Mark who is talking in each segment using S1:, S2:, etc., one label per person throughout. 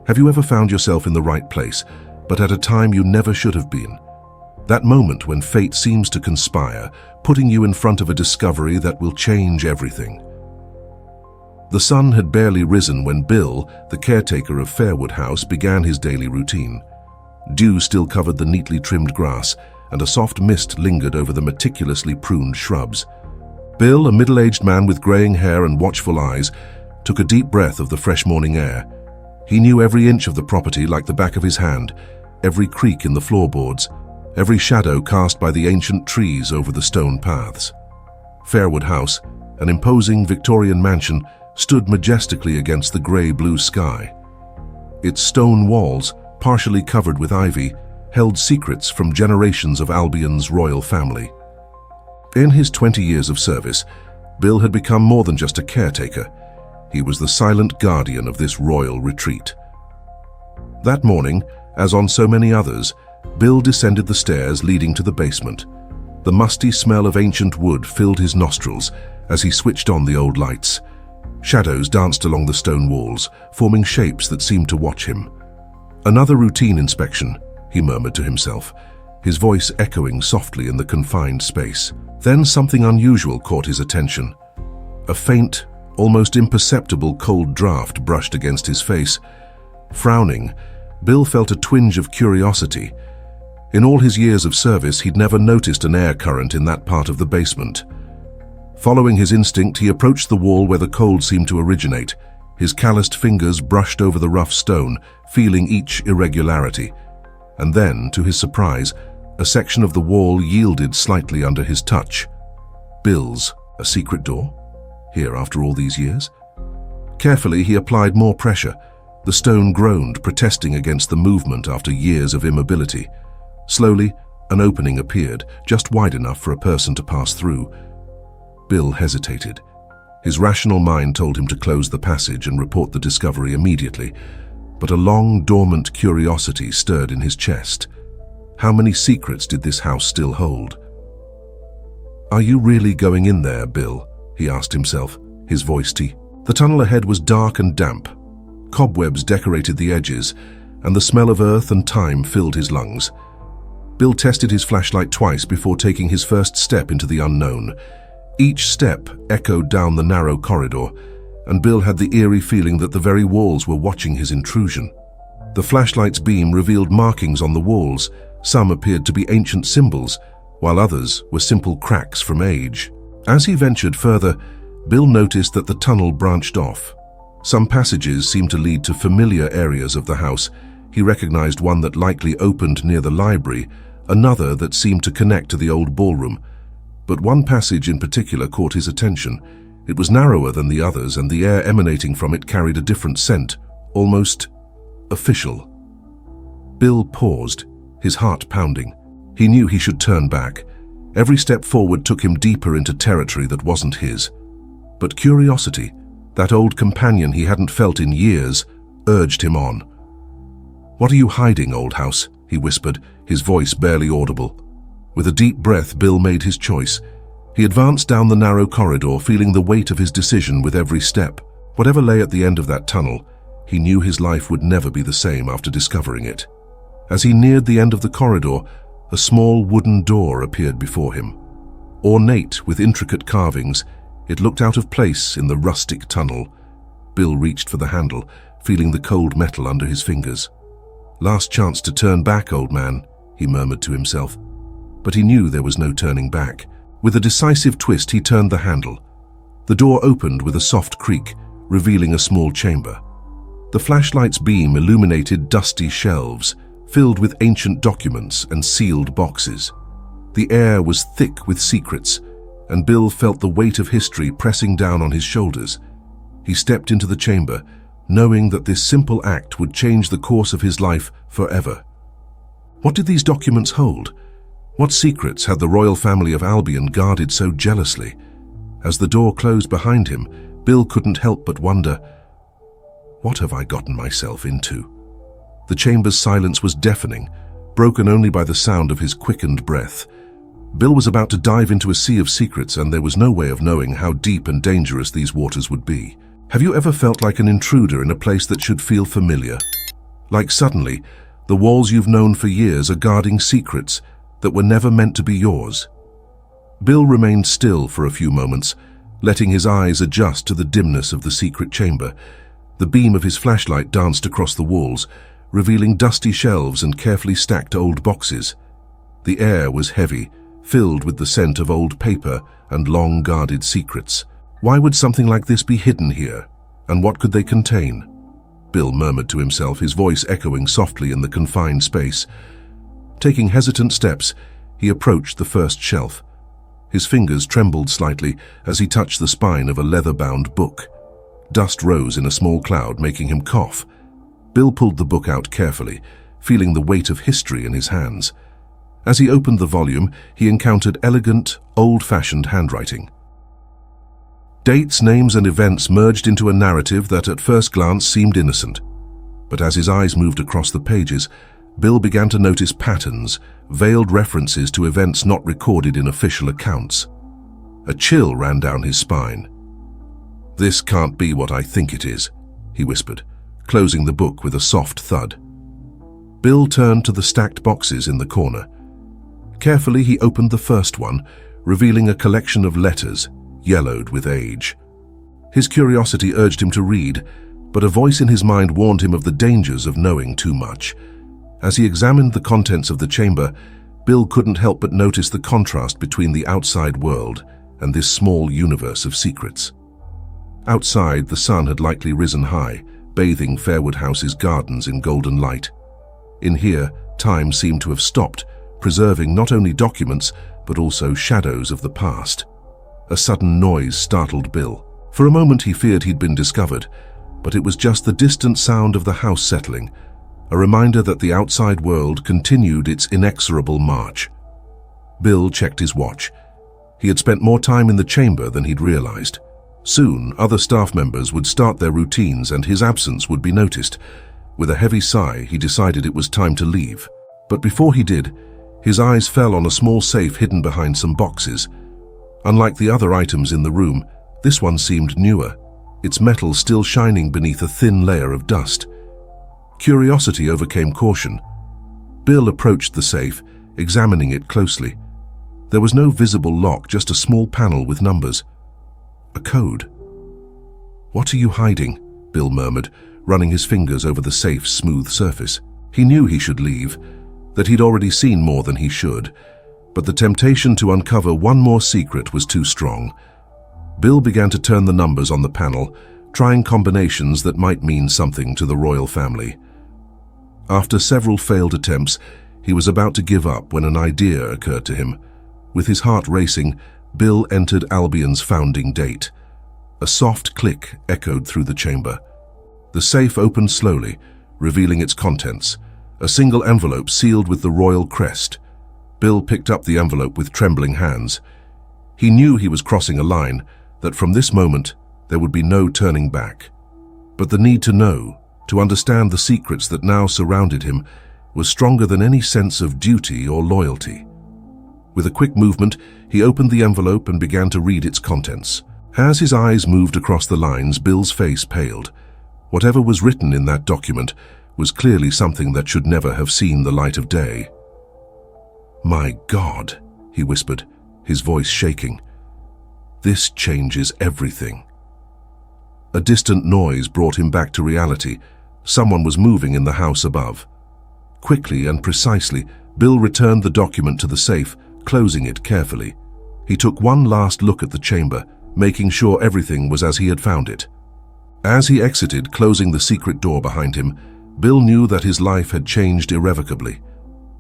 S1: Have you ever found yourself in the right place, but at a time you never should have been? That moment when fate seems to conspire, putting you in front of a discovery that will change everything. The sun had barely risen when Bill, the caretaker of Fairwood House, began his daily routine. Dew still covered the neatly trimmed grass, and a soft mist lingered over the meticulously pruned shrubs. Bill, a middle-aged man with graying hair and watchful eyes, took a deep breath of the fresh morning air. He knew every inch of the property like the back of his hand, every creak in the floorboards, every shadow cast by the ancient trees over the stone paths. Fairwood House, an imposing Victorian mansion, stood majestically against the grey-blue sky. Its stone walls, partially covered with ivy, held secrets from generations of Albion's royal family. In his 20 years of service, Bill had become more than just a caretaker. He was the silent guardian of this royal retreat. That morning, as on so many others, Bill descended the stairs leading to the basement. The musty smell of ancient wood filled his nostrils as he switched on the old lights. Shadows danced along the stone walls, forming shapes that seemed to watch him. Another routine inspection, he murmured to himself, his voice echoing softly in the confined space. Then something unusual caught his attention. A faint, almost imperceptible cold draft brushed against his face. Frowning, Bill felt a twinge of curiosity. In all his years of service, he'd never noticed an air current in that part of the basement. Following his instinct, he approached the wall where the cold seemed to originate. His calloused fingers brushed over the rough stone, feeling each irregularity. And then, to his surprise, a section of the wall yielded slightly under his touch. Bill's, a secret door? Here after all these years? Carefully, he applied more pressure. The stone groaned, protesting against the movement after years of immobility. Slowly, an opening appeared, just wide enough for a person to pass through. Bill hesitated. His rational mind told him to close the passage and report the discovery immediately, but a long, dormant curiosity stirred in his chest. How many secrets did this house still hold? "Are you really going in there, Bill?" he asked himself, his voice deep. The tunnel ahead was dark and damp. Cobwebs decorated the edges, and the smell of earth and time filled his lungs. Bill tested his flashlight twice before taking his first step into the unknown. Each step echoed down the narrow corridor, and Bill had the eerie feeling that the very walls were watching his intrusion. The flashlight's beam revealed markings on the walls. Some appeared to be ancient symbols, while others were simple cracks from age. As he ventured further, Bill noticed that the tunnel branched off. Some passages seemed to lead to familiar areas of the house. He recognized one that likely opened near the library, another that seemed to connect to the old ballroom. But one passage in particular caught his attention. It was narrower than the others, and the air emanating from it carried a different scent, almost official. Bill paused, his heart pounding. He knew he should turn back. Every step forward took him deeper into territory that wasn't his. But curiosity, that old companion he hadn't felt in years, urged him on. "What are you hiding, old house?" he whispered, his voice barely audible. With a deep breath, Bill made his choice. He advanced down the narrow corridor, feeling the weight of his decision with every step. Whatever lay at the end of that tunnel, he knew his life would never be the same after discovering it. As he neared the end of the corridor, a small wooden door appeared before him. Ornate with intricate carvings, it looked out of place in the rustic tunnel. Bill reached for the handle, feeling the cold metal under his fingers. "Last chance to turn back, old man," he murmured to himself. But he knew there was no turning back. With a decisive twist, he turned the handle. The door opened with a soft creak, revealing a small chamber. The flashlight's beam illuminated dusty shelves, filled with ancient documents and sealed boxes. The air was thick with secrets, and Bill felt the weight of history pressing down on his shoulders. He stepped into the chamber, knowing that this simple act would change the course of his life forever. What did these documents hold? What secrets had the royal family of Albion guarded so jealously? As the door closed behind him, Bill couldn't help but wonder, what have I gotten myself into? The chamber's silence was deafening, broken only by the sound of his quickened breath. Bill was about to dive into a sea of secrets, and there was no way of knowing how deep and dangerous these waters would be. Have you ever felt like an intruder in a place that should feel familiar? Like suddenly, the walls you've known for years are guarding secrets that were never meant to be yours. Bill remained still for a few moments, letting his eyes adjust to the dimness of the secret chamber. The beam of his flashlight danced across the walls, revealing dusty shelves and carefully stacked old boxes. The air was heavy, filled with the scent of old paper and long-guarded secrets. Why would something like this be hidden here? And what could they contain? Bill murmured to himself, his voice echoing softly in the confined space. Taking hesitant steps, he approached the first shelf. His fingers trembled slightly as he touched the spine of a leather-bound book. Dust rose in a small cloud, making him cough. Bill pulled the book out carefully, feeling the weight of history in his hands. As he opened the volume, he encountered elegant, old-fashioned handwriting. Dates, names, and events merged into a narrative that at first glance seemed innocent. But as his eyes moved across the pages, Bill began to notice patterns, veiled references to events not recorded in official accounts. A chill ran down his spine. "This can't be what I think it is," he whispered, closing the book with a soft thud. Bill turned to the stacked boxes in the corner. Carefully, he opened the first one, revealing a collection of letters, yellowed with age. His curiosity urged him to read, but a voice in his mind warned him of the dangers of knowing too much. As he examined the contents of the chamber, Bill couldn't help but notice the contrast between the outside world and this small universe of secrets. Outside, the sun had likely risen high, bathing Fairwood House's gardens in golden light. In here, time seemed to have stopped, preserving not only documents, but also shadows of the past. A sudden noise startled Bill. For a moment he feared he'd been discovered, but it was just the distant sound of the house settling, a reminder that the outside world continued its inexorable march. Bill checked his watch. He had spent more time in the chamber than he'd realized. Soon, other staff members would start their routines and his absence would be noticed. With a heavy sigh, he decided it was time to leave. But before he did, his eyes fell on a small safe hidden behind some boxes. Unlike the other items in the room, this one seemed newer, its metal still shining beneath a thin layer of dust. Curiosity overcame caution. Bill approached the safe, examining it closely. There was no visible lock, just a small panel with numbers. A code. "What are you hiding?" Bill murmured, running his fingers over the safe's smooth surface. He knew he should leave, that he'd already seen more than he should, but the temptation to uncover one more secret was too strong. Bill began to turn the numbers on the panel, trying combinations that might mean something to the royal family. After several failed attempts, he was about to give up when an idea occurred to him. With his heart racing, Bill entered Albion's founding date. A soft click echoed through the chamber. The safe opened slowly, revealing its contents, a single envelope sealed with the royal crest. Bill picked up the envelope with trembling hands. He knew he was crossing a line, that from this moment there would be no turning back. But the need to know, to understand the secrets that now surrounded him, was stronger than any sense of duty or loyalty. With a quick movement, he opened the envelope and began to read its contents. As his eyes moved across the lines, Bill's face paled. Whatever was written in that document was clearly something that should never have seen the light of day. "My God," he whispered, his voice shaking. "This changes everything." A distant noise brought him back to reality. Someone was moving in the house above. Quickly and precisely, Bill returned the document to the safe, closing it carefully. He took one last look at the chamber, making sure everything was as he had found it. As he exited, closing the secret door behind him, Bill knew that his life had changed irrevocably.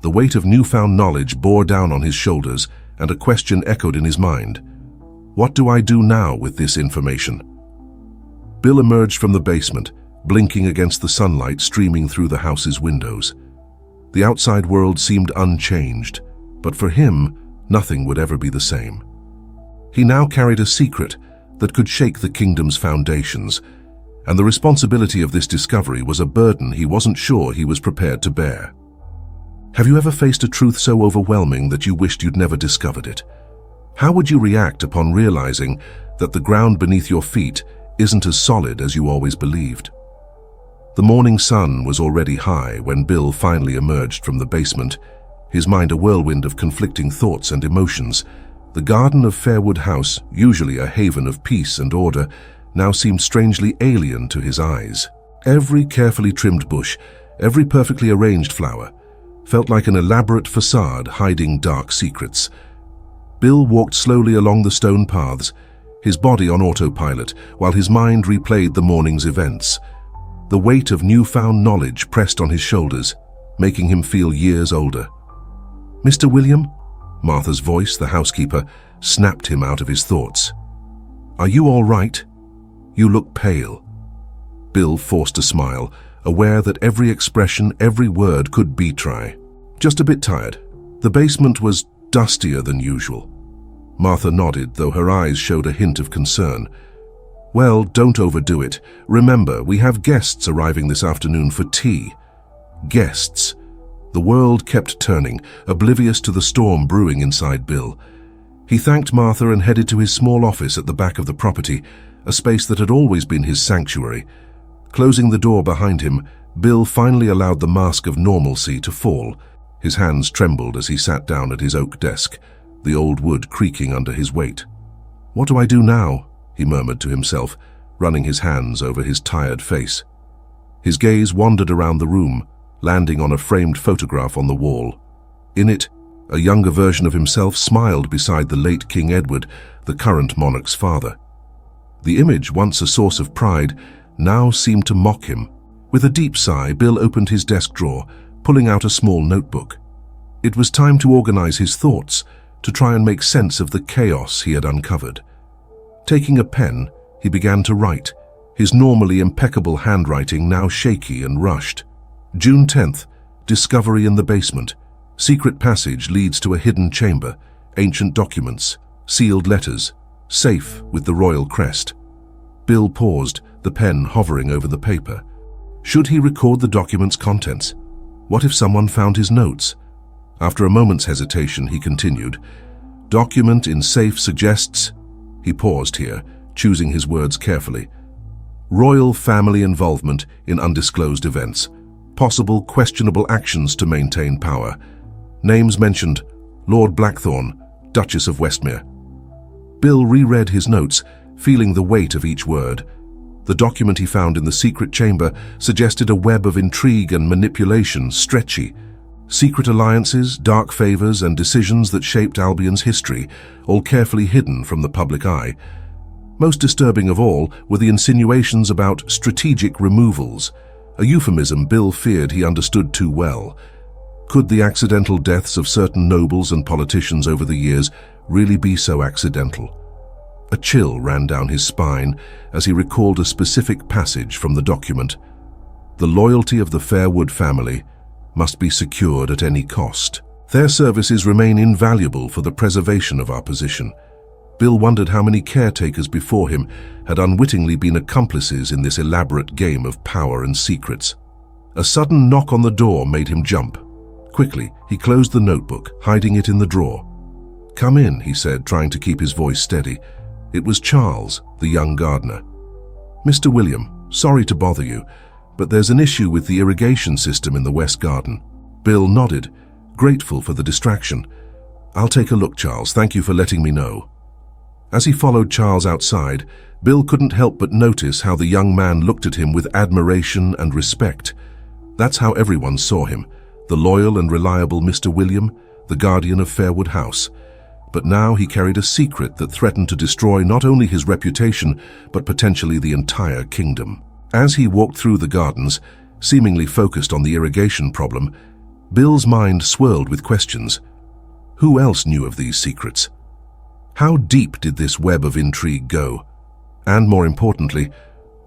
S1: The weight of newfound knowledge bore down on his shoulders, and a question echoed in his mind. What do I do now with this information? Bill emerged from the basement, blinking against the sunlight streaming through the house's windows. The outside world seemed unchanged, but for him, nothing would ever be the same. He now carried a secret that could shake the kingdom's foundations, and the responsibility of this discovery was a burden he wasn't sure he was prepared to bear. Have you ever faced a truth so overwhelming that you wished you'd never discovered it? How would you react upon realizing that the ground beneath your feet isn't as solid as you always believed? The morning sun was already high when Bill finally emerged from the basement, his mind a whirlwind of conflicting thoughts and emotions. The garden of Fairwood House, usually a haven of peace and order, now seemed strangely alien to his eyes. Every carefully trimmed bush, every perfectly arranged flower, felt like an elaborate facade hiding dark secrets. Bill walked slowly along the stone paths, his body on autopilot, while his mind replayed the morning's events. The weight of newfound knowledge pressed on his shoulders, making him feel years older. "Mr. William?" Martha's voice, the housekeeper, snapped him out of his thoughts. "Are you all right? You look pale." Bill forced a smile, aware that every expression, every word could betray. "Just a bit tired. The basement was dustier than usual." Martha nodded, though her eyes showed a hint of concern. "Well, don't overdo it. Remember, we have guests arriving this afternoon for tea." Guests. The world kept turning, oblivious to the storm brewing inside Bill. He thanked Martha and headed to his small office at the back of the property, a space that had always been his sanctuary. Closing the door behind him, Bill finally allowed the mask of normalcy to fall. His hands trembled as he sat down at his oak desk, the old wood creaking under his weight. "What do I do now?" he murmured to himself, running his hands over his tired face. His gaze wandered around the room, landing on a framed photograph on the wall. In it, a younger version of himself smiled beside the late King Edward, the current monarch's father. The image, once a source of pride, now seemed to mock him. With a deep sigh, Bill opened his desk drawer, pulling out a small notebook. It was time to organize his thoughts, to try and make sense of the chaos he had uncovered. Taking a pen, he began to write, his normally impeccable handwriting now shaky and rushed. June 10th, discovery in the basement. Secret passage leads to a hidden chamber, ancient documents, sealed letters, safe with the royal crest. Bill paused, the pen hovering over the paper. Should he record the document's contents? What if someone found his notes? After a moment's hesitation, he continued, "Document in safe suggests..." He paused here, choosing his words carefully. "Royal family involvement in undisclosed events. Possible questionable actions to maintain power. Names mentioned: Lord Blackthorne, Duchess of Westmere." Bill reread his notes, feeling the weight of each word. The document he found in the secret chamber suggested a web of intrigue and manipulation, stretchy. Secret alliances, dark favors, and decisions that shaped Albion's history, all carefully hidden from the public eye. Most disturbing of all were the insinuations about strategic removals, a euphemism Bill feared he understood too well. Could the accidental deaths of certain nobles and politicians over the years really be so accidental? A chill ran down his spine as he recalled a specific passage from the document. The loyalty of the Fairwood family must be secured at any cost. Their services remain invaluable for the preservation of our position. Bill wondered how many caretakers before him had unwittingly been accomplices in this elaborate game of power and secrets. A sudden knock on the door made him jump. Quickly, he closed the notebook, hiding it in the drawer. "Come in," he said, trying to keep his voice steady. It was Charles, the young gardener. "Mr. William, sorry to bother you, but there's an issue with the irrigation system in the West Garden." Bill nodded, grateful for the distraction. "I'll take a look, Charles. Thank you for letting me know." As he followed Charles outside, Bill couldn't help but notice how the young man looked at him with admiration and respect. That's how everyone saw him, the loyal and reliable Mr. William, the guardian of Fairwood House. But now he carried a secret that threatened to destroy not only his reputation, but potentially the entire kingdom. As he walked through the gardens, seemingly focused on the irrigation problem, Bill's mind swirled with questions. Who else knew of these secrets? How deep did this web of intrigue go? And more importantly,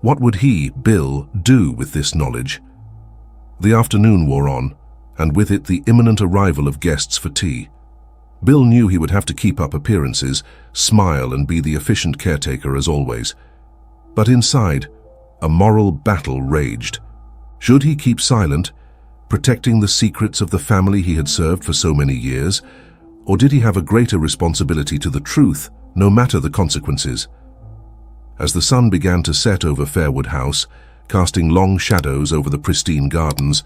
S1: what would he, Bill, do with this knowledge? The afternoon wore on, and with it the imminent arrival of guests for tea. Bill knew he would have to keep up appearances, smile and be the efficient caretaker as always. But inside, a moral battle raged. Should he keep silent, protecting the secrets of the family he had served for so many years, or did he have a greater responsibility to the truth, no matter the consequences? As the sun began to set over Fairwood House, casting long shadows over the pristine gardens.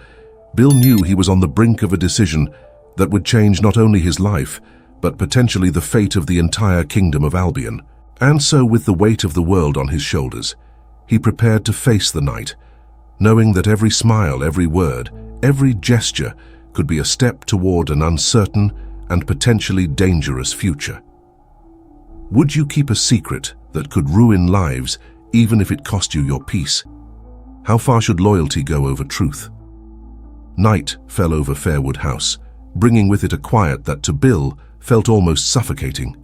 S1: Bill knew he was on the brink of a decision that would change not only his life, but potentially the fate of the entire kingdom of Albion. And so, with the weight of the world on his shoulders, he prepared to face the night, knowing that every smile, every word, every gesture could be a step toward an uncertain and potentially dangerous future. Would you keep a secret that could ruin lives, even if it cost you your peace? How far should loyalty go over truth? Night fell over Fairwood House, bringing with it a quiet that to Bill felt almost suffocating.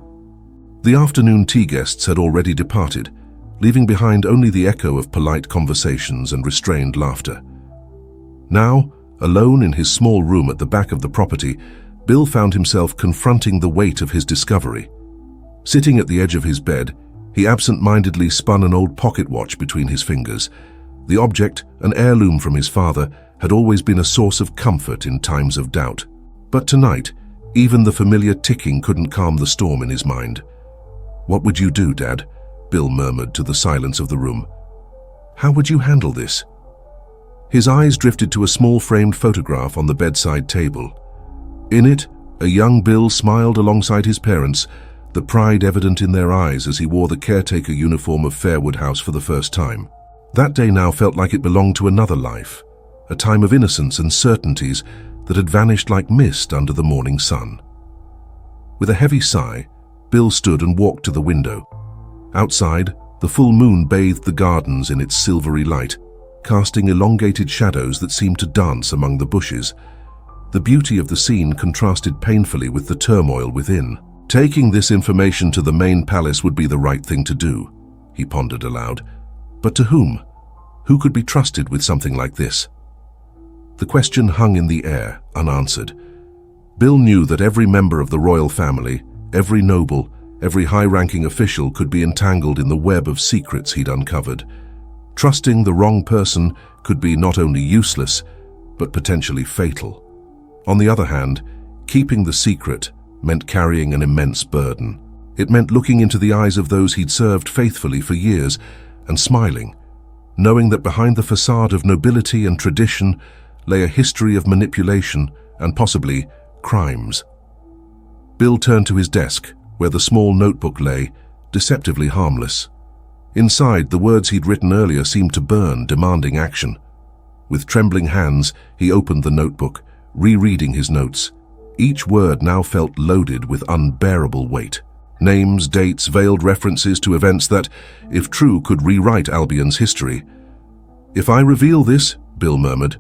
S1: The afternoon tea guests had already departed, leaving behind only the echo of polite conversations and restrained laughter. Now, alone in his small room at the back of the property, Bill found himself confronting the weight of his discovery. Sitting at the edge of his bed, he absent-mindedly spun an old pocket watch between his fingers. The object, an heirloom from his father, had always been a source of comfort in times of doubt. But tonight, even the familiar ticking couldn't calm the storm in his mind. "What would you do, Dad?" Bill murmured to the silence of the room. "How would you handle this?" His eyes drifted to a small framed photograph on the bedside table. In it, a young Bill smiled alongside his parents, the pride evident in their eyes as he wore the caretaker uniform of Fairwood House for the first time. That day now felt like it belonged to another life, a time of innocence and certainties that had vanished like mist under the morning sun. With a heavy sigh, Bill stood and walked to the window. Outside, the full moon bathed the gardens in its silvery light, casting elongated shadows that seemed to dance among the bushes. The beauty of the scene contrasted painfully with the turmoil within. Taking this information to the main palace would be the right thing to do, he pondered aloud. But to whom? Who could be trusted with something like this? The question hung in the air, unanswered. Bill knew that every member of the royal family, every noble, every high-ranking official could be entangled in the web of secrets he'd uncovered. Trusting the wrong person could be not only useless, but potentially fatal. On the other hand, keeping the secret meant carrying an immense burden. It meant looking into the eyes of those he'd served faithfully for years and smiling, knowing that behind the facade of nobility and tradition lay a history of manipulation and possibly crimes. Bill turned to his desk, where the small notebook lay, deceptively harmless. Inside, the words he'd written earlier seemed to burn, demanding action. With trembling hands, he opened the notebook, rereading his notes. Each word now felt loaded with unbearable weight. Names, dates, veiled references to events that, if true, could rewrite Albion's history. "If I reveal this," Bill murmured,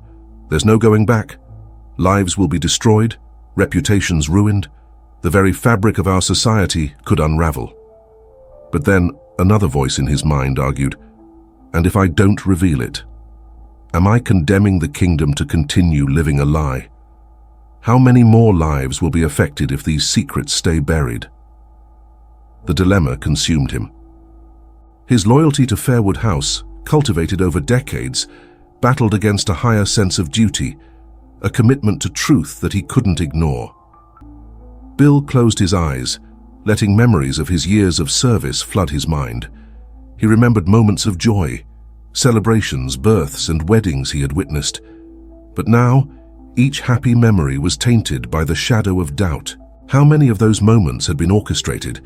S1: "there's no going back. Lives will be destroyed, reputations ruined. The very fabric of our society could unravel." But then another voice in his mind argued, "And if I don't reveal it? Am I condemning the kingdom to continue living a lie? How many more lives will be affected if these secrets stay buried?" The dilemma consumed him. His loyalty to Fairwood House, cultivated over decades, battled against a higher sense of duty, a commitment to truth that he couldn't ignore. Bill closed his eyes, letting memories of his years of service flood his mind. He remembered moments of joy, celebrations, births, and weddings he had witnessed. But now, each happy memory was tainted by the shadow of doubt. How many of those moments had been orchestrated?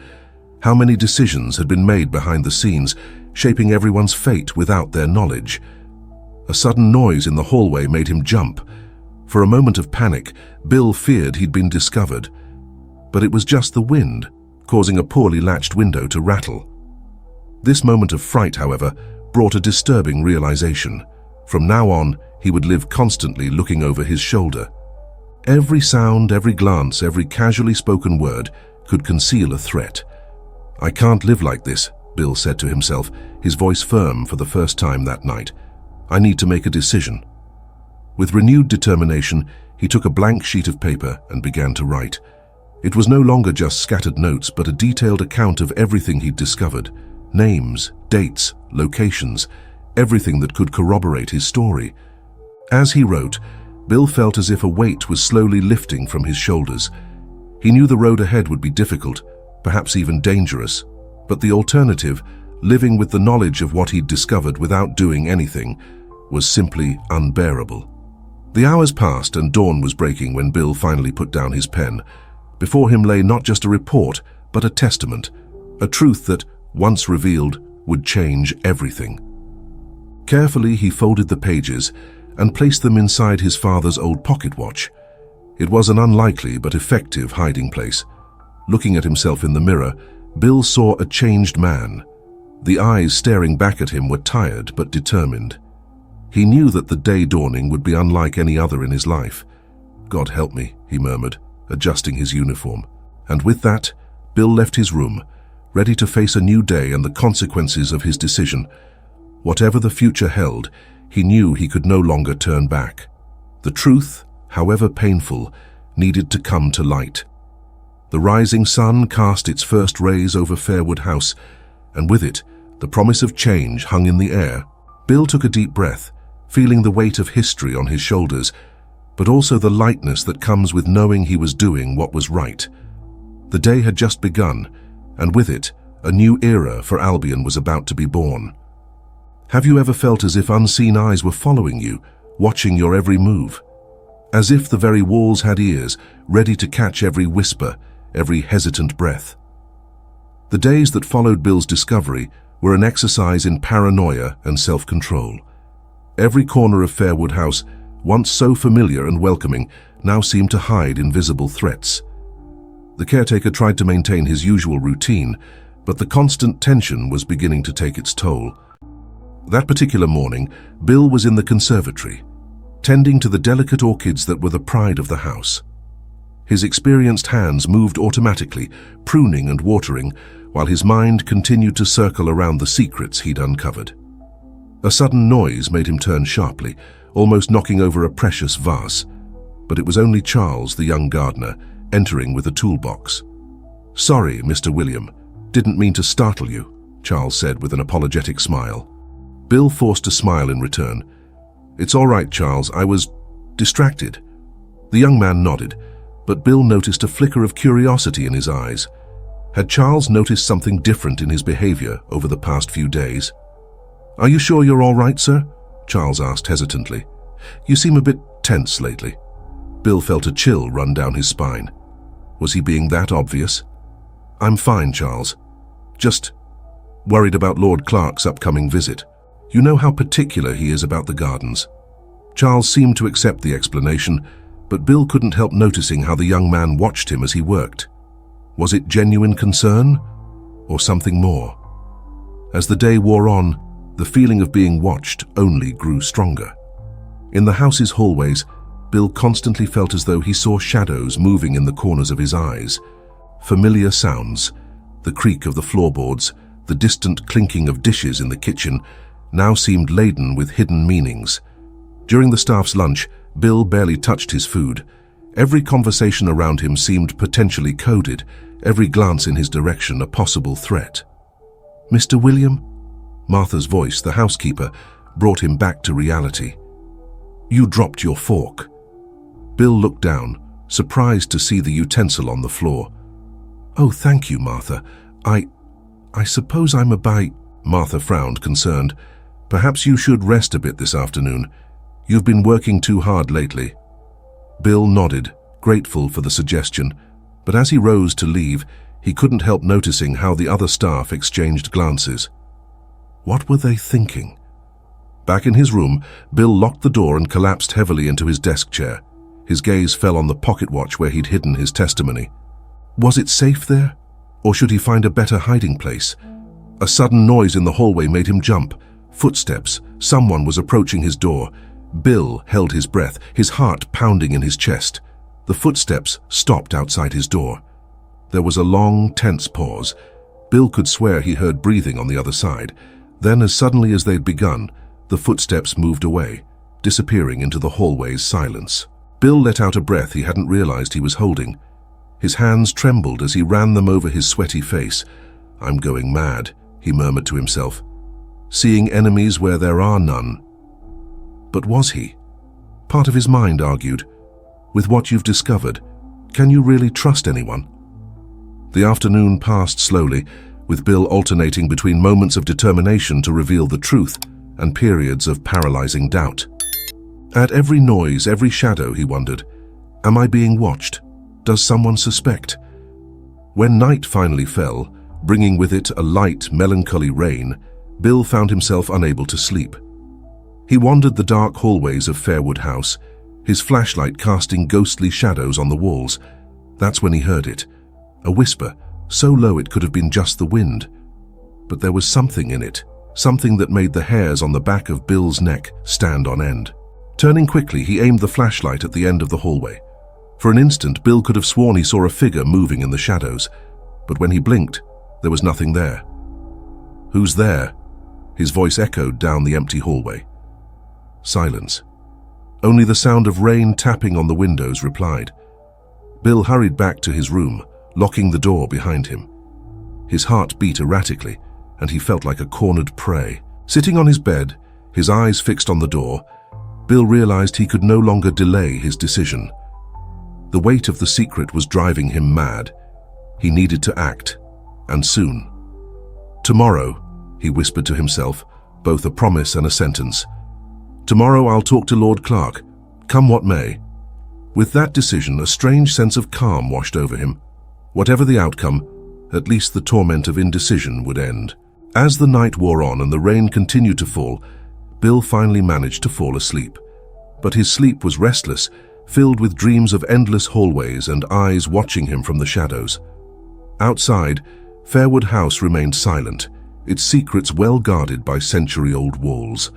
S1: How many decisions had been made behind the scenes, shaping everyone's fate without their knowledge? A sudden noise in the hallway made him jump. For a moment of panic, Bill feared he'd been discovered. But it was just the wind, causing a poorly latched window to rattle. This moment of fright, however, brought a disturbing realization. From now on, he would live constantly looking over his shoulder. Every sound, every glance, every casually spoken word could conceal a threat. "I can't live like this," Bill said to himself, his voice firm for the first time that night. "I need to make a decision." With renewed determination, he took a blank sheet of paper and began to write. It was no longer just scattered notes, but a detailed account of everything he'd discovered. Names, dates, locations, everything that could corroborate his story. As he wrote, Bill felt as if a weight was slowly lifting from his shoulders. He knew the road ahead would be difficult, perhaps even dangerous, but the alternative, living with the knowledge of what he'd discovered without doing anything, was simply unbearable. The hours passed and dawn was breaking when Bill finally put down his pen. Before him lay not just a report, but a testament, a truth that, once revealed, would change everything. Carefully he folded the pages and placed them inside his father's old pocket watch. It was an unlikely but effective hiding place. Looking at himself in the mirror, Bill saw a changed man. The eyes staring back at him were tired but determined. He knew that the day dawning would be unlike any other in his life. "God help me," he murmured, adjusting his uniform. And with that, Bill left his room, ready to face a new day and the consequences of his decision. Whatever the future held, he knew he could no longer turn back. The truth, however painful, needed to come to light. The rising sun cast its first rays over Fairwood House, and with it, the promise of change hung in the air. Bill took a deep breath, feeling the weight of history on his shoulders, but also the lightness that comes with knowing he was doing what was right. The day had just begun, and with it, a new era for Albion was about to be born. Have you ever felt as if unseen eyes were following you, watching your every move? As if the very walls had ears, ready to catch every whisper, every hesitant breath. The days that followed Bill's discovery were an exercise in paranoia and self-control. Every corner of Fairwood House, once so familiar and welcoming, now seemed to hide invisible threats. The caretaker tried to maintain his usual routine, but the constant tension was beginning to take its toll. That particular morning, Bill was in the conservatory, tending to the delicate orchids that were the pride of the house. His experienced hands moved automatically, pruning and watering, while his mind continued to circle around the secrets he'd uncovered. A sudden noise made him turn sharply, almost knocking over a precious vase. But it was only Charles, the young gardener, entering with a toolbox. "Sorry, Mr. William. Didn't mean to startle you," Charles said with an apologetic smile. Bill forced a smile in return. "It's all right, Charles. I was distracted." The young man nodded, but Bill noticed a flicker of curiosity in his eyes. Had Charles noticed something different in his behavior over the past few days? "Are you sure you're all right, sir?" Charles asked hesitantly. "You seem a bit tense lately." Bill felt a chill run down his spine. Was he being that obvious? "I'm fine, Charles. Just worried about Lord Clark's upcoming visit. You know how particular he is about the gardens." Charles seemed to accept the explanation, but Bill couldn't help noticing how the young man watched him as he worked. Was it genuine concern, or something more? As the day wore on, the feeling of being watched only grew stronger. In the house's hallways, Bill constantly felt as though he saw shadows moving in the corners of his eyes. Familiar sounds, the creak of the floorboards, the distant clinking of dishes in the kitchen, now seemed laden with hidden meanings. During the staff's lunch, Bill barely touched his food. Every conversation around him seemed potentially coded, every glance in his direction a possible threat. "Mr. William?" Martha's voice, the housekeeper, brought him back to reality. "You dropped your fork." Bill looked down, surprised to see the utensil on the floor. "Oh, thank you, Martha. I suppose I'm a bit..." Martha frowned, concerned. "Perhaps you should rest a bit this afternoon. You've been working too hard lately." Bill nodded, grateful for the suggestion, but as he rose to leave, he couldn't help noticing how the other staff exchanged glances. What were they thinking? Back in his room, Bill locked the door and collapsed heavily into his desk chair. His gaze fell on the pocket watch where he'd hidden his testimony. Was it safe there? Or should he find a better hiding place? A sudden noise in the hallway made him jump. Footsteps. Someone was approaching his door. Bill held his breath, his heart pounding in his chest. The footsteps stopped outside his door. There was a long, tense pause. Bill could swear he heard breathing on the other side. Then, as suddenly as they'd begun, the footsteps moved away, disappearing into the hallway's silence. Bill let out a breath he hadn't realized he was holding. His hands trembled as he ran them over his sweaty face. "I'm going mad," he murmured to himself. "Seeing enemies where there are none." But was he? Part of his mind argued, "With what you've discovered, can you really trust anyone?" The afternoon passed slowly, with Bill alternating between moments of determination to reveal the truth and periods of paralyzing doubt. At every noise, every shadow, he wondered, am I being watched? Does someone suspect? When night finally fell, bringing with it a light, melancholy rain, Bill found himself unable to sleep. He wandered the dark hallways of Fairwood House, his flashlight casting ghostly shadows on the walls. That's when he heard it, a whisper, so low it could have been just the wind. But there was something in it, something that made the hairs on the back of Bill's neck stand on end. Turning quickly, he aimed the flashlight at the end of the hallway. For an instant, Bill could have sworn he saw a figure moving in the shadows, but when he blinked, there was nothing there. Who's there? His voice echoed down the empty hallway. Silence. Only the sound of rain tapping on the windows replied. Bill hurried back to his room, locking the door behind him. His heart beat erratically, and he felt like a cornered prey. Sitting on his bed, his eyes fixed on the door, Bill realized he could no longer delay his decision. The weight of the secret was driving him mad. He needed to act, and soon. Tomorrow, he whispered to himself, both a promise and a sentence. Tomorrow I'll talk to Lord Clark, come what may. With that decision, a strange sense of calm washed over him. Whatever the outcome, at least the torment of indecision would end. As the night wore on and the rain continued to fall, Bill finally managed to fall asleep. But his sleep was restless, filled with dreams of endless hallways and eyes watching him from the shadows. Outside, Fairwood House remained silent, its secrets well guarded by century-old walls.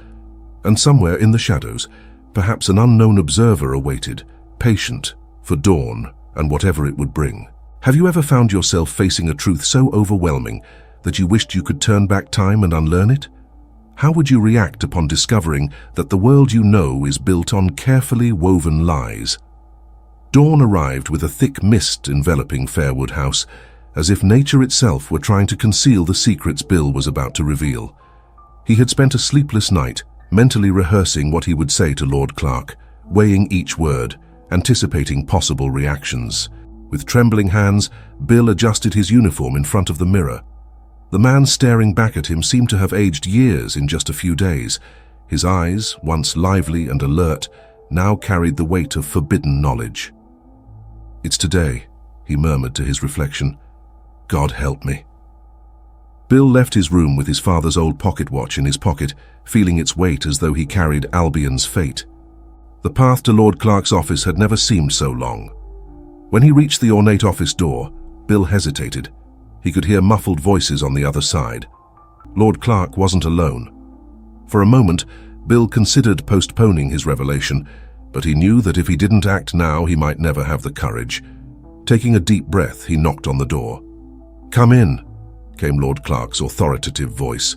S1: And somewhere in the shadows, perhaps an unknown observer awaited, patient for dawn and whatever it would bring. Have you ever found yourself facing a truth so overwhelming that you wished you could turn back time and unlearn it? How would you react upon discovering that the world you know is built on carefully woven lies? Dawn arrived with a thick mist enveloping Fairwood House, as if nature itself were trying to conceal the secrets Bill was about to reveal. He had spent a sleepless night, mentally rehearsing what he would say to Lord Clark, weighing each word, anticipating possible reactions. With trembling hands, Bill adjusted his uniform in front of the mirror. The man staring back at him seemed to have aged years in just a few days. His eyes, once lively and alert, now carried the weight of forbidden knowledge. "It's today," he murmured to his reflection. "God help me." Bill left his room with his father's old pocket watch in his pocket, feeling its weight as though he carried Albion's fate. The path to Lord Clark's office had never seemed so long. When he reached the ornate office door, Bill hesitated. He could hear muffled voices on the other side. Lord Clark wasn't alone. For a moment, Bill considered postponing his revelation, but he knew that if he didn't act now, he might never have the courage. Taking a deep breath, he knocked on the door. "Come in," came Lord Clark's authoritative voice.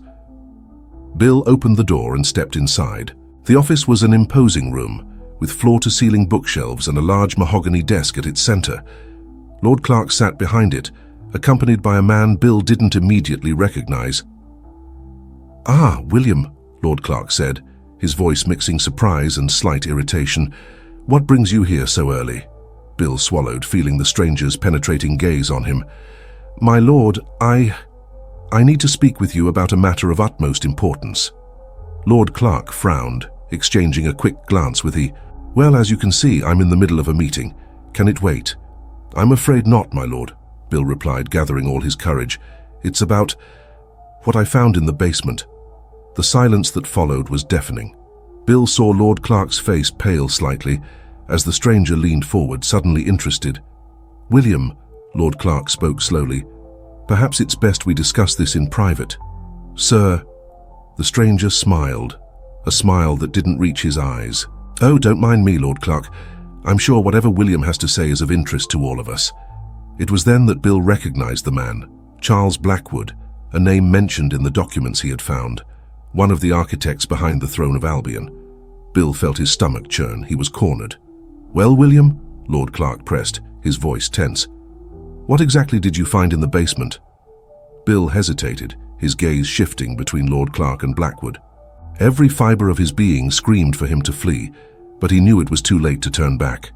S1: Bill opened the door and stepped inside. The office was an imposing room, with floor-to-ceiling bookshelves and a large mahogany desk at its center. Lord Clark sat behind it, accompanied by a man Bill didn't immediately recognize. "Ah, William," Lord Clark said, his voice mixing surprise and slight irritation. "What brings you here so early?" Bill swallowed, feeling the stranger's penetrating gaze on him. "My lord, I need to speak with you about a matter of utmost importance." Lord Clark frowned, exchanging a quick glance with he. "Well, as you can see, I'm in the middle of a meeting. Can it wait?" "I'm afraid not, my lord," Bill replied, gathering all his courage. "It's about what I found in the basement." The silence that followed was deafening. Bill saw Lord Clark's face pale slightly as the stranger leaned forward, suddenly interested. "William," Lord Clark spoke slowly, "perhaps it's best we discuss this in private." "Sir," the stranger smiled, a smile that didn't reach his eyes. "Oh, don't mind me, Lord Clark. I'm sure whatever William has to say is of interest to all of us." It was then that Bill recognized the man, Charles Blackwood, a name mentioned in the documents he had found, one of the architects behind the throne of Albion. Bill felt his stomach churn. He was cornered. "Well, William?" Lord Clark pressed, his voice tense. "What exactly did you find in the basement?" Bill hesitated, his gaze shifting between Lord Clark and Blackwood. Every fiber of his being screamed for him to flee, but he knew it was too late to turn back.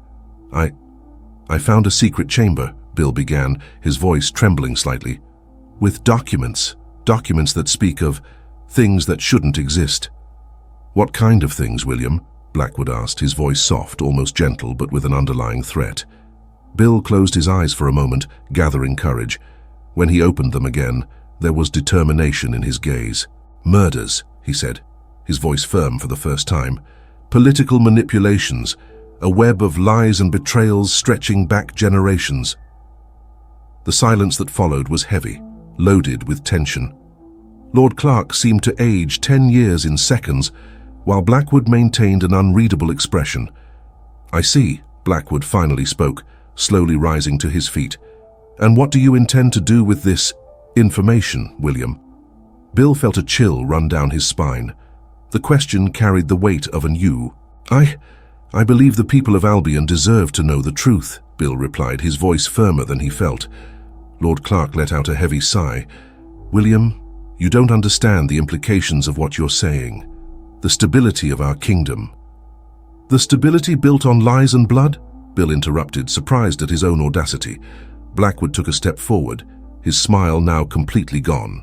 S1: I found a secret chamber," Bill began, his voice trembling slightly, "with documents that speak of things that shouldn't exist." What kind of things, William? Blackwood asked, his voice soft, almost gentle, but with an underlying threat. Bill closed his eyes for a moment, gathering courage. When he opened them again, there was determination in his gaze. Murders, he said, his voice firm for the first time. Political manipulations, a web of lies and betrayals stretching back generations. The silence that followed was heavy, loaded with tension. Lord Clark seemed to age 10 years in seconds, while Blackwood maintained an unreadable expression. "I see," Blackwood finally spoke, slowly rising to his feet. "And what do you intend to do with this information, William?" Bill felt a chill run down his spine. The question carried the weight of an "you." I believe the people of Albion deserve to know the truth," Bill replied, his voice firmer than he felt. Lord Clark let out a heavy sigh. "William, you don't understand the implications of what you're saying. The stability of our kingdom." "The stability built on lies and blood?" Bill interrupted, surprised at his own audacity. Blackwood took a step forward, his smile now completely gone.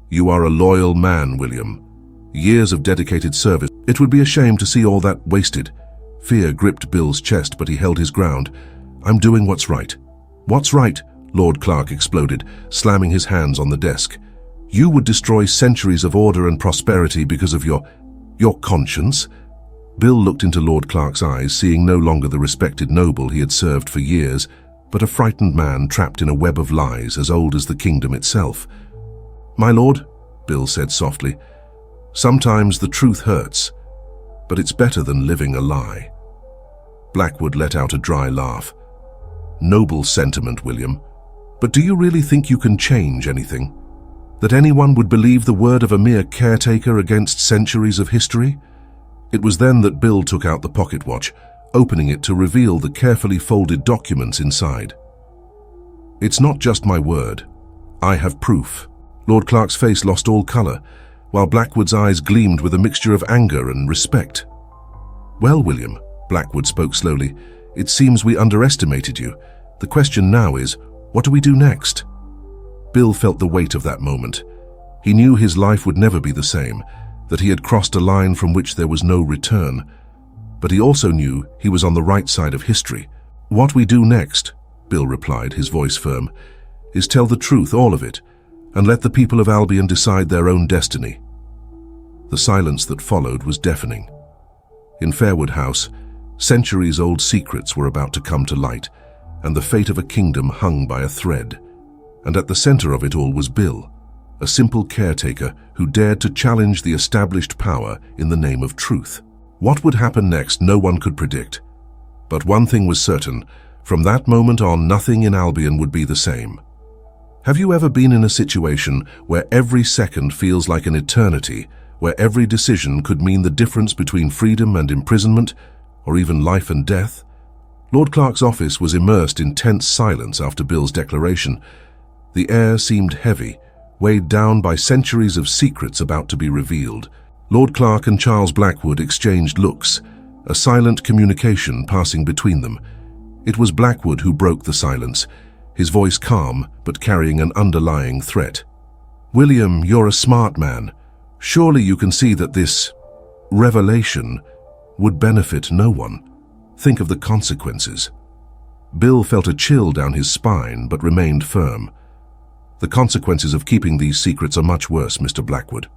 S1: "You are a loyal man, William. Years of dedicated service. It would be a shame to see all that wasted." Fear gripped Bill's chest, but he held his ground. "I'm doing what's right." "What's right?" Lord Clark exploded, slamming his hands on the desk. "You would destroy centuries of order and prosperity because of your conscience?" Bill looked into Lord Clark's eyes, seeing no longer the respected noble he had served for years, but a frightened man trapped in a web of lies as old as the kingdom itself. "My lord," Bill said softly, "sometimes the truth hurts, but it's better than living a lie." Blackwood let out a dry laugh. "Noble sentiment, William. But do you really think you can change anything? That anyone would believe the word of a mere caretaker against centuries of history?" It was then that Bill took out the pocket watch, opening it to reveal the carefully folded documents inside. "It's not just my word. I have proof." Lord Clark's face lost all color, while Blackwood's eyes gleamed with a mixture of anger and respect. "Well, William," Blackwood spoke slowly, "it seems we underestimated you. The question now is, what do we do next?" Bill felt the weight of that moment. He knew his life would never be the same, that he had crossed a line from which there was no return. But he also knew he was on the right side of history. "What we do next," Bill replied, his voice firm, "is tell the truth, all of it, and let the people of Albion decide their own destiny." The silence that followed was deafening. In Fairwood House, centuries-old secrets were about to come to light, and the fate of a kingdom hung by a thread. And at the center of it all was Bill, a simple caretaker who dared to challenge the established power in the name of truth. What would happen next, no one could predict. But one thing was certain: from that moment on, nothing in Albion would be the same. Have you ever been in a situation where every second feels like an eternity, where every decision could mean the difference between freedom and imprisonment, or even life and death? Lord Clark's office was immersed in tense silence after Bill's declaration. The air seemed heavy, weighed down by centuries of secrets about to be revealed. Lord Clark and Charles Blackwood exchanged looks, a silent communication passing between them. It was Blackwood who broke the silence, his voice calm but carrying an underlying threat. "William, you're a smart man. Surely you can see that this revelation would benefit no one. Think of the consequences." Bill felt a chill down his spine but remained firm. "The consequences of keeping these secrets are much worse, Mr. Blackwood."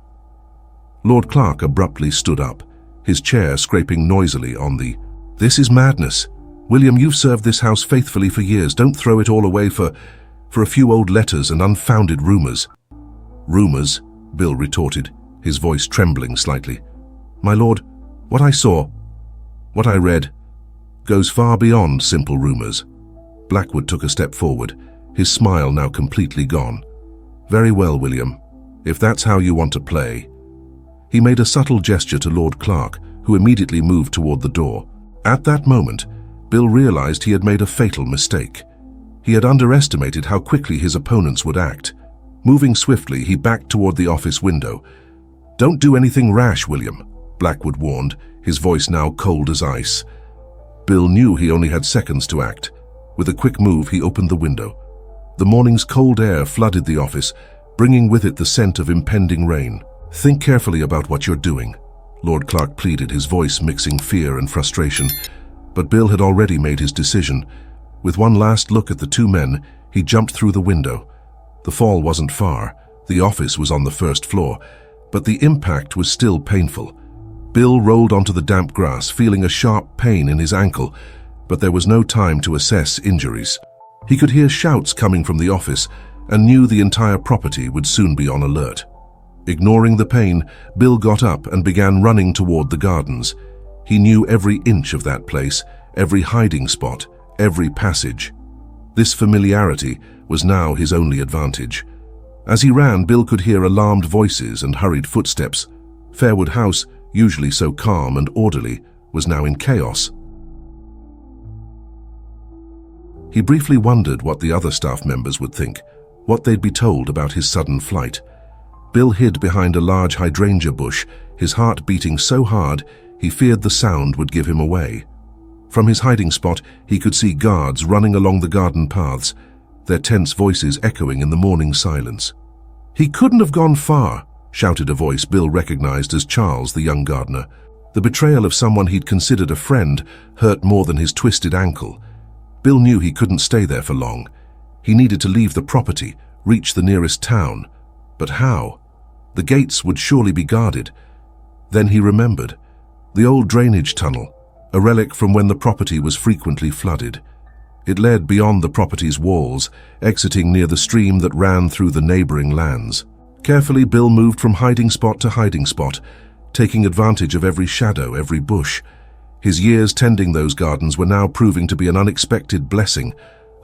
S1: Lord Clark abruptly stood up, his chair scraping noisily on the... "This is madness. William, you've served this house faithfully for years. Don't throw it all away for a few old letters and unfounded rumors." "Rumors?" Bill retorted, his voice trembling slightly. "My lord, what I saw, what I read, goes far beyond simple rumors." Blackwood took a step forward, his smile now completely gone. "Very well, William, if that's how you want to play." He made a subtle gesture to Lord Clark, who immediately moved toward the door. At that moment, Bill realized he had made a fatal mistake. He had underestimated how quickly his opponents would act. Moving swiftly, he backed toward the office window. "Don't do anything rash, William," Blackwood warned, his voice now cold as ice. Bill knew he only had seconds to act. With a quick move, he opened the window. The morning's cold air flooded the office, bringing with it the scent of impending rain. "Think carefully about what you're doing," Lord Clark pleaded, his voice mixing fear and frustration. But Bill had already made his decision. With one last look at the two men, he jumped through the window. The fall wasn't far. The office was on the first floor, but the impact was still painful. Bill rolled onto the damp grass, feeling a sharp pain in his ankle, but there was no time to assess injuries. He could hear shouts coming from the office and knew the entire property would soon be on alert. Ignoring the pain, Bill got up and began running toward the gardens. He knew every inch of that place, every hiding spot, every passage. This familiarity was now his only advantage. As he ran, Bill could hear alarmed voices and hurried footsteps. Fairwood House, usually so calm and orderly, was now in chaos. He briefly wondered what the other staff members would think, what they'd be told about his sudden flight. Bill hid behind a large hydrangea bush, his heart beating so hard he feared the sound would give him away. From his hiding spot, he could see guards running along the garden paths, their tense voices echoing in the morning silence. "He couldn't have gone far," shouted a voice Bill recognized as Charles, the young gardener. The betrayal of someone he'd considered a friend hurt more than his twisted ankle. Bill knew he couldn't stay there for long. He needed to leave the property, reach the nearest town. But how? The gates would surely be guarded. Then he remembered. The old drainage tunnel, a relic from when the property was frequently flooded. It led beyond the property's walls, exiting near the stream that ran through the neighboring lands. Carefully, Bill moved from hiding spot to hiding spot, taking advantage of every shadow, every bush. His years tending those gardens were now proving to be an unexpected blessing,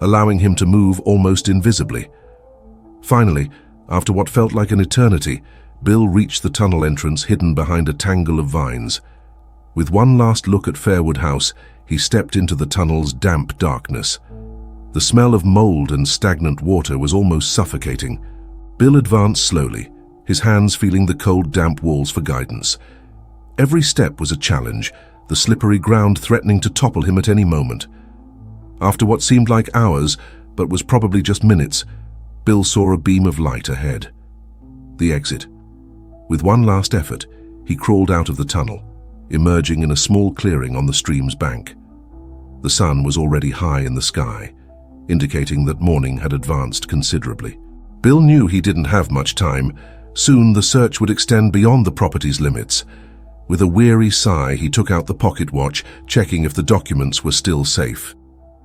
S1: allowing him to move almost invisibly. Finally, after what felt like an eternity, Bill reached the tunnel entrance hidden behind a tangle of vines. With one last look at Fairwood House, he stepped into the tunnel's damp darkness. The smell of mold and stagnant water was almost suffocating. Bill advanced slowly, his hands feeling the cold, damp walls for guidance. Every step was a challenge, the slippery ground threatening to topple him at any moment. After what seemed like hours, but was probably just minutes, Bill saw a beam of light ahead. The exit. With one last effort, he crawled out of the tunnel, emerging in a small clearing on the stream's bank. The sun was already high in the sky, indicating that morning had advanced considerably. Bill knew he didn't have much time. Soon the search would extend beyond the property's limits. With a weary sigh, he took out the pocket watch, checking if the documents were still safe.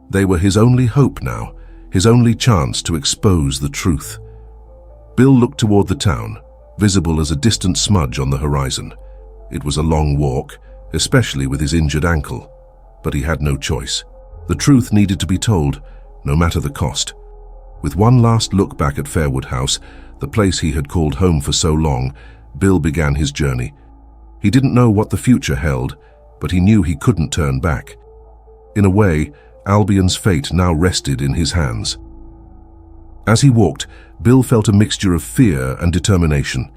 S1: They were his only hope now, his only chance to expose the truth. Bill looked toward the town, visible as a distant smudge on the horizon. It was a long walk, especially with his injured ankle, but he had no choice. The truth needed to be told, no matter the cost. With one last look back at Fairwood House, the place he had called home for so long, Bill began his journey. He didn't know what the future held, but he knew he couldn't turn back. In a way, Albion's fate now rested in his hands. As he walked, Bill felt a mixture of fear and determination.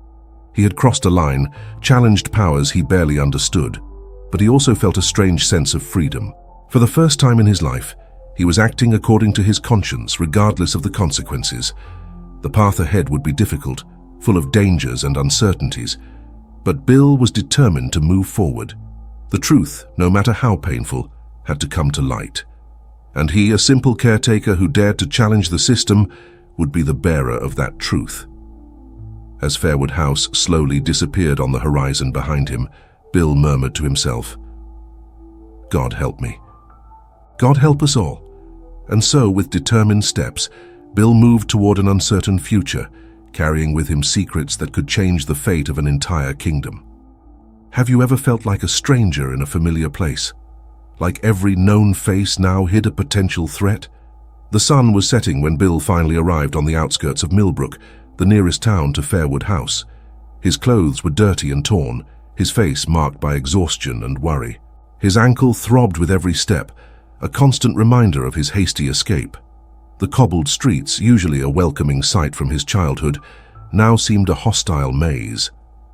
S1: He had crossed a line, challenged powers he barely understood, but he also felt a strange sense of freedom. For the first time in his life, he was acting according to his conscience, regardless of the consequences. The path ahead would be difficult, full of dangers and uncertainties, but Bill was determined to move forward. The truth, no matter how painful, had to come to light. And he, a simple caretaker who dared to challenge the system, would be the bearer of that truth. As Fairwood House slowly disappeared on the horizon behind him, Bill murmured to himself, "God help me. God help us all." And so, with determined steps, Bill moved toward an uncertain future, carrying with him secrets that could change the fate of an entire kingdom. Have you ever felt like a stranger in a familiar place? Like every known face now hid a potential threat? The sun was setting when Bill finally arrived on the outskirts of Millbrook, the nearest town to Fairwood House. His clothes were dirty and torn, his face marked by exhaustion and worry. His ankle throbbed with every step, a constant reminder of his hasty escape. The cobbled streets, usually a welcoming sight from his childhood, now seemed a hostile maze.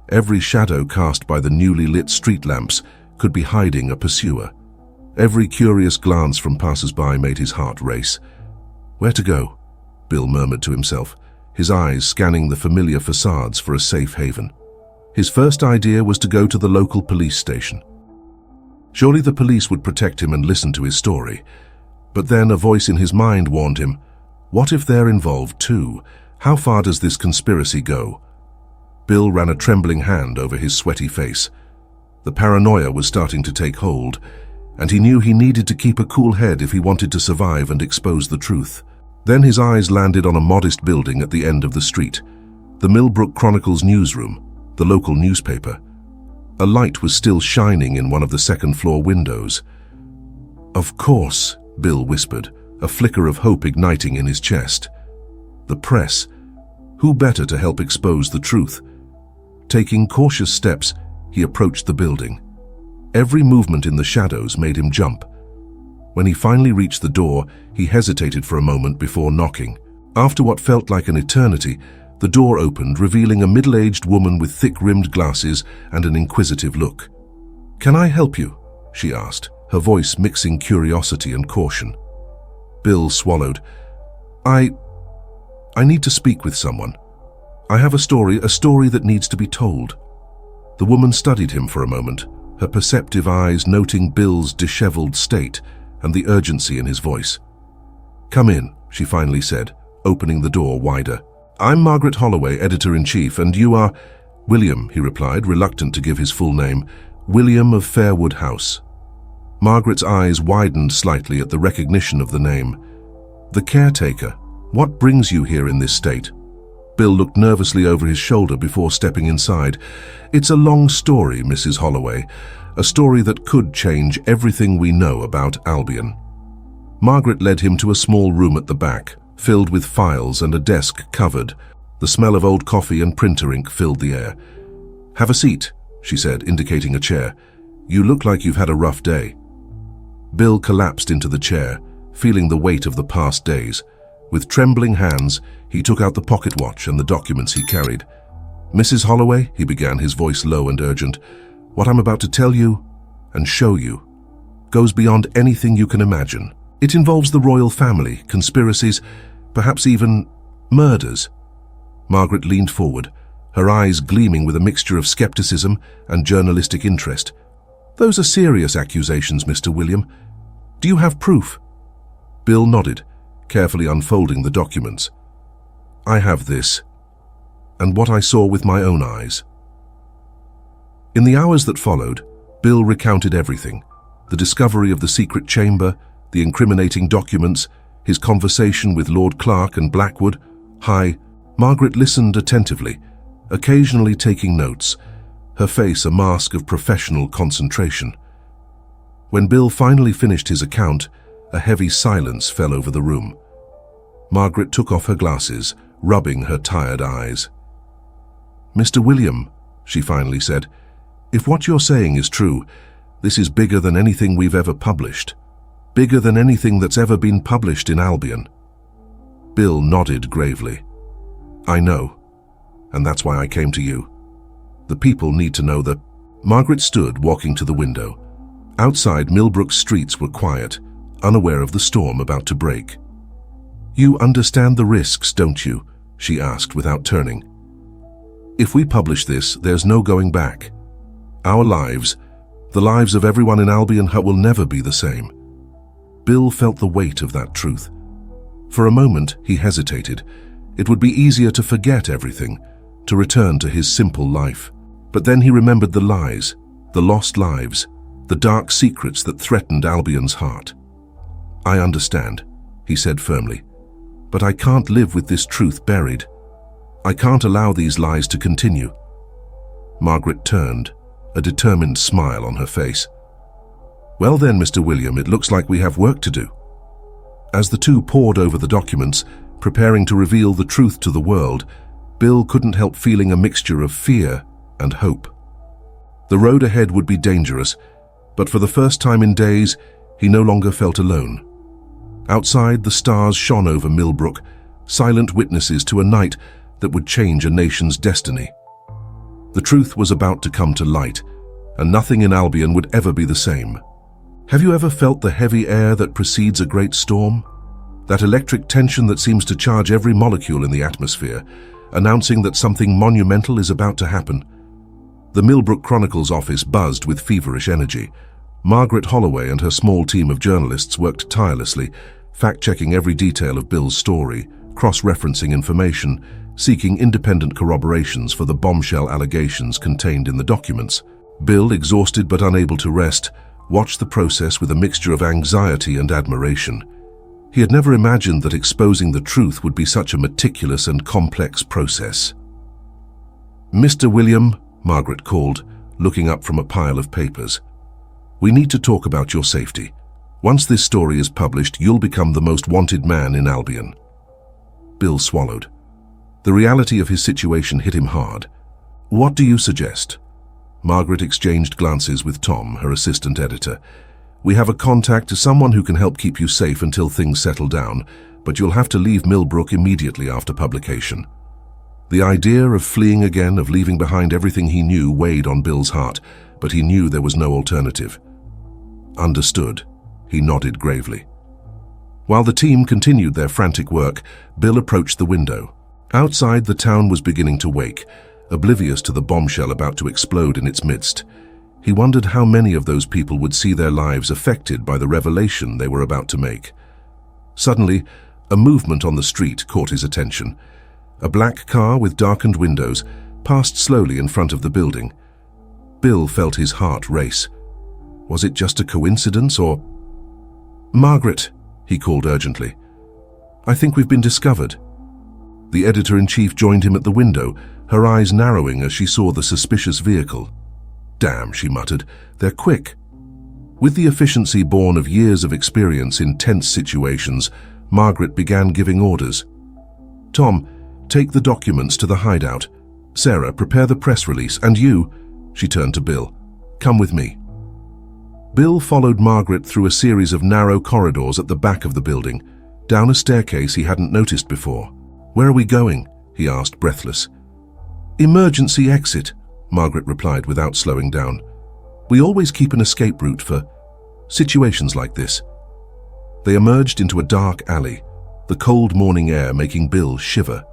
S1: Every shadow cast by the newly lit street lamps could be hiding a pursuer. Every curious glance from passers-by made his heart race. Where to go? Bill murmured to himself, his eyes scanning the familiar facades for a safe haven. His first idea was to go to the local police station. Surely the police would protect him and listen to his story. But then a voice in his mind warned him, what if they're involved too? How far does this conspiracy go? Bill ran a trembling hand over his sweaty face. The paranoia was starting to take hold, and he knew he needed to keep a cool head if he wanted to survive and expose the truth. Then his eyes landed on a modest building at the end of the street, the Millbrook Chronicle's newsroom, the local newspaper. A light was still shining in one of the second-floor windows. Of course, Bill whispered, a flicker of hope igniting in his chest. The press. Who better to help expose the truth? Taking cautious steps, he approached the building. Every movement in the shadows made him jump. When he finally reached the door, he hesitated for a moment before knocking. After what felt like an eternity, the door opened, revealing a middle-aged woman with thick-rimmed glasses and an inquisitive look. "Can I help you?" she asked, her voice mixing curiosity and caution. Bill swallowed. I need to speak with someone. I have a story that needs to be told." The woman studied him for a moment, her perceptive eyes noting Bill's disheveled state and the urgency in his voice. "Come in," she finally said, opening the door wider. "I'm Margaret Holloway, editor-in-chief, and you are—" "William," he replied, reluctant to give his full name. "William of Fairwood House." Margaret's eyes widened slightly at the recognition of the name. "The caretaker. What brings you here in this state?" Bill looked nervously over his shoulder before stepping inside. "It's a long story, Mrs. Holloway, a story that could change everything we know about Albion." Margaret led him to a small room at the back, filled with files and a desk covered. The smell of old coffee and printer ink filled the air. "Have a seat," she said, indicating a chair. "You look like you've had a rough day." Bill collapsed into the chair, feeling the weight of the past days. With trembling hands, he took out the pocket watch and the documents he carried. "Mrs. Holloway," he began, his voice low and urgent, "what I'm about to tell you and show you goes beyond anything you can imagine. It involves the royal family, conspiracies, perhaps even murders." Margaret leaned forward, her eyes gleaming with a mixture of skepticism and journalistic interest. "Those are serious accusations, Mr. William. Do you have proof?" Bill nodded, carefully unfolding the documents. "I have this, and what I saw with my own eyes." In the hours that followed, Bill recounted everything: the discovery of the secret chamber, the incriminating documents, his conversation with Lord Clark and Blackwood. Margaret listened attentively, occasionally taking notes, her face a mask of professional concentration. When Bill finally finished his account, a heavy silence fell over the room. Margaret took off her glasses, rubbing her tired eyes. "Mr. William," she finally said, "if what you're saying is true, this is bigger than anything we've ever published. Bigger than anything that's ever been published in Albion." Bill nodded gravely. "I know, and that's why I came to you. The people need to know that—" Margaret stood, walking to the window. Outside, Millbrook's streets were quiet, unaware of the storm about to break. "You understand the risks, don't you?" she asked without turning. "If we publish this, there's no going back. Our lives, the lives of everyone in Albion, will never be the same." Bill felt the weight of that truth. For a moment, he hesitated. It would be easier to forget everything, to return to his simple life. But then he remembered the lies, the lost lives, the dark secrets that threatened Albion's heart. "I understand," he said firmly, "but I can't live with this truth buried. I can't allow these lies to continue." Margaret turned, a determined smile on her face. "Well then, Mr. William, it looks like we have work to do." As the two pored over the documents, preparing to reveal the truth to the world, Bill couldn't help feeling a mixture of fear and hope. The road ahead would be dangerous, but for the first time in days, he no longer felt alone. Outside, the stars shone over Millbrook, silent witnesses to a night that would change a nation's destiny. The truth was about to come to light, and nothing in Albion would ever be the same. Have you ever felt the heavy air that precedes a great storm? That electric tension that seems to charge every molecule in the atmosphere, announcing that something monumental is about to happen? The Millbrook Chronicle's office buzzed with feverish energy. Margaret Holloway and her small team of journalists worked tirelessly, fact-checking every detail of Bill's story, cross-referencing information, seeking independent corroborations for the bombshell allegations contained in the documents. Bill, exhausted but unable to rest, watched the process with a mixture of anxiety and admiration. He had never imagined that exposing the truth would be such a meticulous and complex process. "Mr. William," Margaret called, looking up from a pile of papers. "We need to talk about your safety. Once this story is published, you'll become the most wanted man in Albion." Bill swallowed. The reality of his situation hit him hard. "What do you suggest?" Margaret exchanged glances with Tom, her assistant editor. "We have a contact to someone who can help keep you safe until things settle down, but you'll have to leave Millbrook immediately after publication." The idea of fleeing again, of leaving behind everything he knew, weighed on Bill's heart, but he knew there was no alternative. "Understood," he nodded gravely. While the team continued their frantic work, Bill approached the window. Outside, the town was beginning to wake, oblivious to the bombshell about to explode in its midst. He wondered how many of those people would see their lives affected by the revelation they were about to make. Suddenly, a movement on the street caught his attention. A black car with darkened windows passed slowly in front of the building. Bill felt his heart race. Was it just a coincidence, or... "Margaret," he called urgently. "I think we've been discovered." The editor-in-chief joined him at the window, her eyes narrowing as she saw the suspicious vehicle. "Damn," she muttered, "they're quick." With the efficiency born of years of experience in tense situations, Margaret began giving orders. "Tom, take the documents to the hideout. Sarah, prepare the press release. And you," she turned to Bill, "come with me." Bill followed Margaret through a series of narrow corridors at the back of the building, down a staircase he hadn't noticed before. "Where are we going?" he asked, breathless. "Emergency exit," Margaret replied without slowing down. "We always keep an escape route for situations like this." They emerged into a dark alley, the cold morning air making Bill shiver.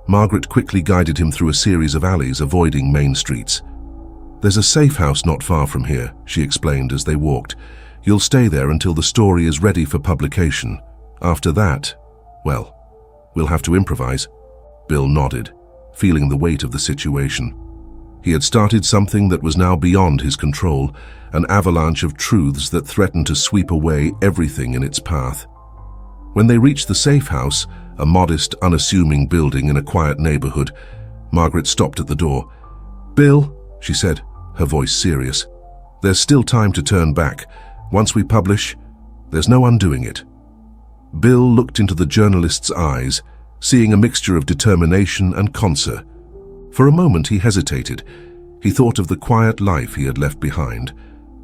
S1: Margaret quickly guided him through a series of alleys, avoiding main streets. "There's a safe house not far from here," she explained as they walked. "You'll stay there until the story is ready for publication. After that, well, we'll have to improvise." Bill nodded, feeling the weight of the situation. He had started something that was now beyond his control, an avalanche of truths that threatened to sweep away everything in its path. When they reached the safe house, a modest, unassuming building in a quiet neighborhood, Margaret stopped at the door. "Bill," she said, her voice serious, "there's still time to turn back. Once we publish, there's no undoing it." Bill looked into the journalist's eyes, seeing a mixture of determination and concern. For a moment he hesitated. He thought of the quiet life he had left behind,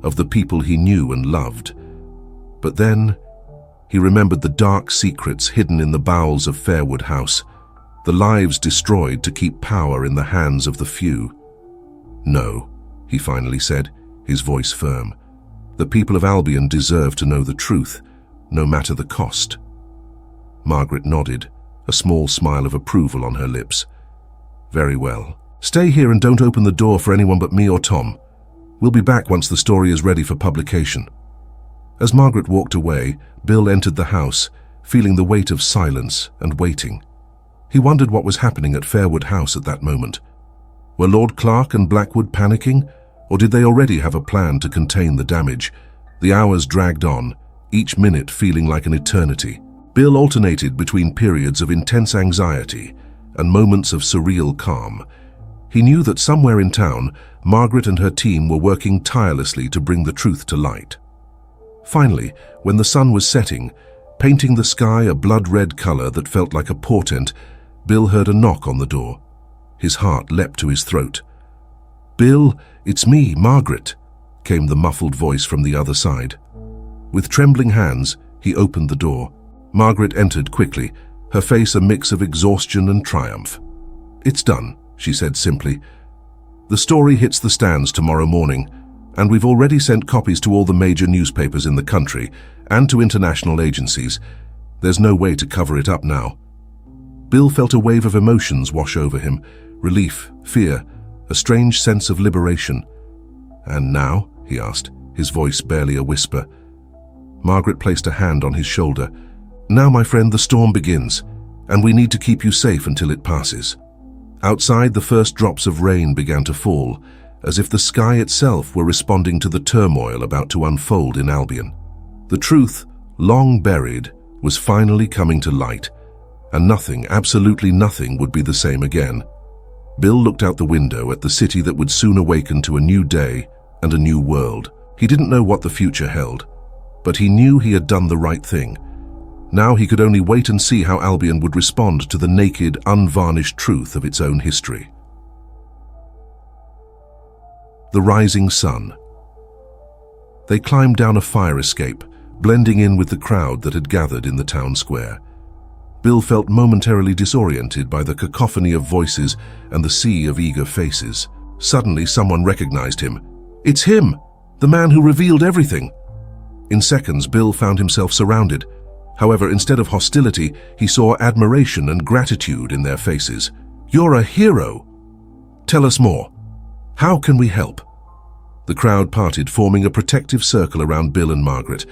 S1: of the people he knew and loved. But then he remembered the dark secrets hidden in the bowels of Fairwood House, the lives destroyed to keep power in the hands of the few. "No," he finally said, his voice firm. "The people of Albion deserve to know the truth, no matter the cost." Margaret nodded, a small smile of approval on her lips. "Very well. Stay here and don't open the door for anyone but me or Tom. We'll be back once the story is ready for publication." As Margaret walked away, Bill entered the house, feeling the weight of silence and waiting. He wondered what was happening at Fairwood House at that moment. Were Lord Clark and Blackwood panicking, or did they already have a plan to contain the damage? The hours dragged on, each minute feeling like an eternity. Bill alternated between periods of intense anxiety and moments of surreal calm. He knew that somewhere in town, Margaret and her team were working tirelessly to bring the truth to light. Finally, when the sun was setting, painting the sky a blood-red color that felt like a portent, Bill heard a knock on the door. His heart leapt to his throat. "Bill, it's me, Margaret," came the muffled voice from the other side. With trembling hands, he opened the door. Margaret entered quickly, her face a mix of exhaustion and triumph. "It's done," she said simply. "The story hits the stands tomorrow morning, and we've already sent copies to all the major newspapers in the country and to international agencies. There's no way to cover it up now." Bill felt a wave of emotions wash over him, relief, fear, a strange sense of liberation. "And now?" he asked, his voice barely a whisper. Margaret placed a hand on his shoulder. "Now, my friend, the storm begins, and we need to keep you safe until it passes." Outside, the first drops of rain began to fall, as if the sky itself were responding to the turmoil about to unfold in Albion. The truth, long buried, was finally coming to light, and nothing, absolutely nothing, would be the same again. Bill looked out the window at the city that would soon awaken to a new day and a new world. He didn't know what the future held, but he knew he had done the right thing. Now he could only wait and see how Albion would respond to the naked, unvarnished truth of its own history. The rising sun. They climbed down a fire escape, blending in with the crowd that had gathered in the town square. Bill felt momentarily disoriented by the cacophony of voices and the sea of eager faces. Suddenly, someone recognized him. "It's him! The man who revealed everything!" In seconds, Bill found himself surrounded. However, instead of hostility, he saw admiration and gratitude in their faces. "You're a hero! Tell us more. How can we help?" The crowd parted, forming a protective circle around Bill and Margaret.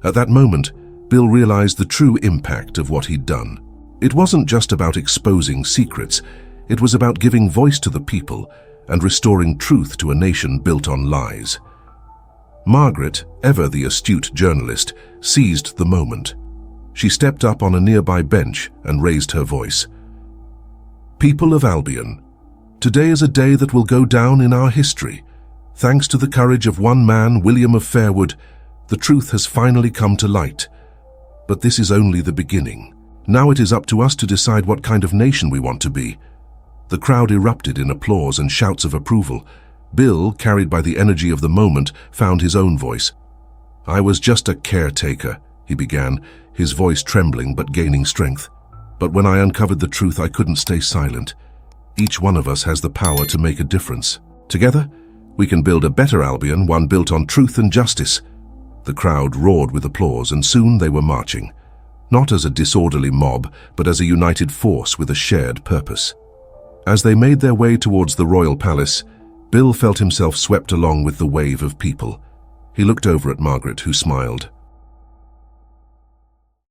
S1: At that moment, Bill realized the true impact of what he'd done. It wasn't just about exposing secrets. It was about giving voice to the people and restoring truth to a nation built on lies. Margaret, ever the astute journalist, seized the moment. She stepped up on a nearby bench and raised her voice. "People of Albion, today is a day that will go down in our history. Thanks to the courage of one man, William of Fairwood, the truth has finally come to light. But this is only the beginning. Now it is up to us to decide what kind of nation we want to be." The crowd erupted in applause and shouts of approval. Bill, carried by the energy of the moment, found his own voice. "I was just a caretaker," he began, his voice trembling but gaining strength. "But when I uncovered the truth, I couldn't stay silent. Each one of us has the power to make a difference. Together, we can build a better Albion, one built on truth and justice." The crowd roared with applause, and soon they were marching. Not as a disorderly mob, but as a united force with a shared purpose. As they made their way towards the royal palace, Bill felt himself swept along with the wave of people. He looked over at Margaret, who smiled.